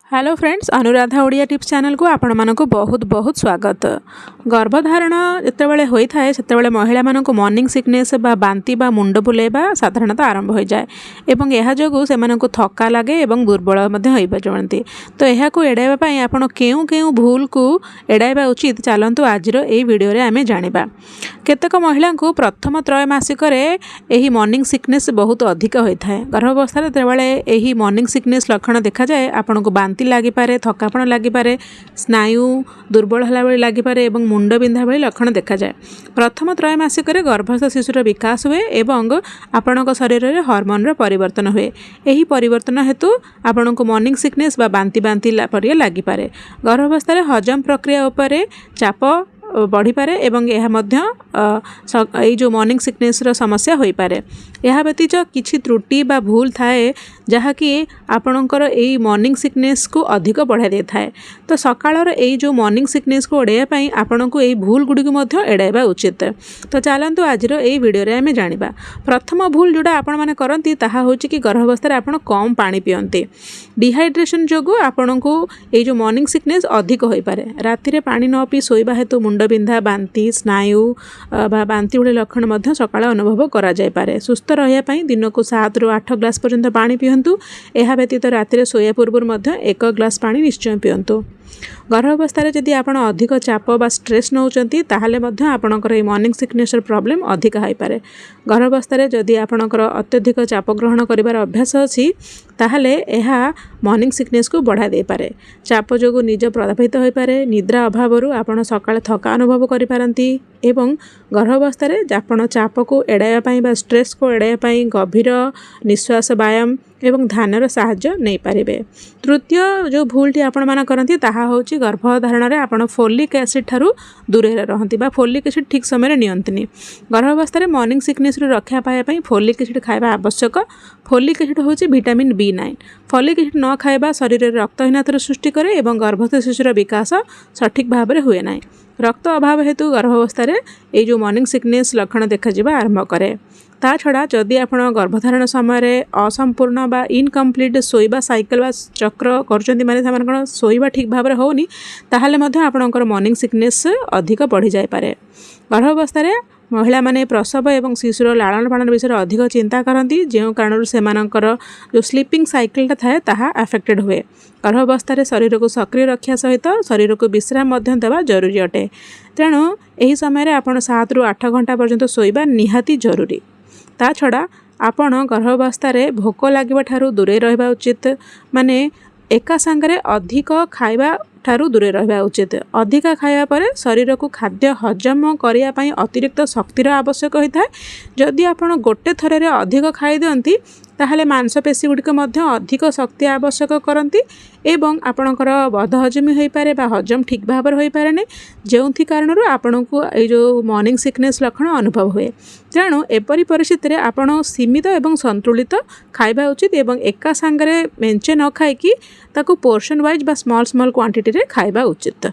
Hello friends, Anuradha Odia tips channel को आपण मानक बहुत बहुत स्वागत। गर्भधारण जितेबाला होता है से महिला मानक मॉर्निंग सिकनेस बा बांती बा मुंड बुलेबा साधारणतः आरंभ हो जाए एवं यह जो से थका लगे और दुर्बल होती। तो यह एड़ाइवाई आपड़ केउ केउ भूल को एड़ाइबा उचित चलतु आज वीडियो आम जाना। केतक महिला को प्रथम त्रयमासिक यही मॉर्निंग सिकनेस बहुत अधिक होता है। गर्भावस्था जो मॉर्निंग सिकनेस लक्षण देखा जाए आपन को बांती लागिपारे, थकापण लागिपारे, स्नायु दुर्बल होला भली लागिपारे एवं मुंड बिंधा भली लक्षण देखा जाए। प्रथम त्रयमासिक गर्भस्थ शिशुर विकास हुए एवं आपणक शरीर में हॉर्मोन परिवर्तन हुए। यही परिवर्तन हेतु आपन को मॉर्निंग सिकनेस बा बांती बांती परिया लागिपारे। गर्भावस्था हजम प्रक्रिया उपरे चाप बढ़ी पारे एवं यह जो मॉर्निंग सिकनेस समस्या हो पारे। यह व्यतीत किछि त्रुटि बा भूल थाए जहाँकि आपणकर यही मॉर्निंग सिकनेस को अधिक बढ़ा दे थाए। तो सकाळर यही जो मॉर्निंग सिकनेस को एड़ाइवाई आपण को यही भूल गुड़ी एड़ाइबा उचित। तो चलतु आज यही वीडियो आम जाना। प्रथम भूल जोड़ा आपण मैंने करती ताहा होछि कि गर्भावस्था आपण कम पानी पियंती। डिहाइड्रेशन जोगु आपण को यही जो मॉर्निंग सिकनेस अधिक हो पारे। राति पानी न पी शोइबा हेतु मुंड बिंधा, बांती, स्नायु बा बांती भली लक्षण सकाळ अनुभव करा जाय पारे। सुस्थ रहिया पई दिन को 7 ରୁ 8 ग्लास पर्यंत पानी पियंतु। यह व्यतीत राति शोया पूर्व 1 ग्लास पानी निश्चय पियंतु। गर्भावस्था जदि आप अधिक चाप बा स्ट्रेस नौचंती ताहले आपणकर ये मॉर्निंग सिकनेस प्रॉब्लम अधिक हो पारे। गर्भावस्था जदि आपणकर अत्यधिक चाप ग्रहण करिवार अभ्यास अछि ताहले यह मॉर्निंग सिकनेस को बढ़ा दे पारे। चाप जोगु निज प्रभावित हो पारे। निद्रा अभाव आपण सकाळे थका अनुभव करि पारंती एवं गर्भावस्था आपण चाप को एड़ाइवाई बा स्ट्रेस को एड़ाइवाई गभीर निश्वास व्यायाम एवं ध्यानर साहाय्य नहीं पारिबे। तृतीय जो भूलटी आपण माना करंती ताहा होची गर्भधारण रे आपण फोलिक एसिड ठारू दूरे रहंती बा फोलिक एसिड ठीक समय रे नियंतनी। गर्भावस्था रे मॉर्निंग सिकनेस रे रक्षा पाया पई फोलिक एसिड खाइबा आवश्यक। फोलिक एसिड होची विटामिन B9। फोलिक एसिड न खाइबा शरीर रे रक्तहीनतार सृष्टि करे एवं गर्भस्थ शिशुर विकास सठिक भाव में हुए ना। रक्त अभाव हेतु गर्भावस्था ये जो मॉर्निंग सिकनेस लक्षण देखा आरंभ करे। ता छड़ा जदि आप गर्भधारण समय असंपूर्ण बा इनकम्प्लीट शोइबा साइकिल बा चक्र करचंती माने शोइबा ठीक भाव में होनी ताहले मध्य आपणकर मॉर्निंग सिकनेस अधिक बढ़ी जाय पारे। गर्भावस्था महिला माने प्रसव एवं शिशुर लालन पालन विषय अधिक चिंता करती जो कारण से जो स्लीपिंग साइकिल थाए ताहा अफेक्टेड हुए। गर्भावस्था शरीर को सक्रिय रखा सहित शरीर को विश्राम देवा जरूरी अटे। तेणु यही समय आप 7 ରୁ 8 घंटा पर्यंत शोइबा निहाती जरूरी। ता छड़ा आपण गर्भावस्था भोक लगे ठारू दूरे रहिबा उचित। माने एका सांगरे अधिक खाइबा ठारू दूरे रहिबा उचित। अधिक खाइबा परे शरीर को खाद्य हजम करिया पई अतिरिक्त शक्तिर आवश्यक होता है। जदि आपण गोटे थरे अधिक खाई दियंती ताहले मांसपेशी गुड़िक अधिक शक्ति आवश्यक करती एवं आपणकर बदहजमी हो पारे बा हजम ठीक भाव हो पारे जो कारण आपण को ये जो मॉर्निंग सिकनेस लक्षण अनुभव हुए। तेणु एपरी परिस्थिति में आपण सीमित एवं संतुलित खाइबा उचित एवं एका सांगरे मेंचे न खाइकी ताकू पोर्शन वाइज बा स्मॉल स्मॉल क्वांटिटी रे खाइबा उचित।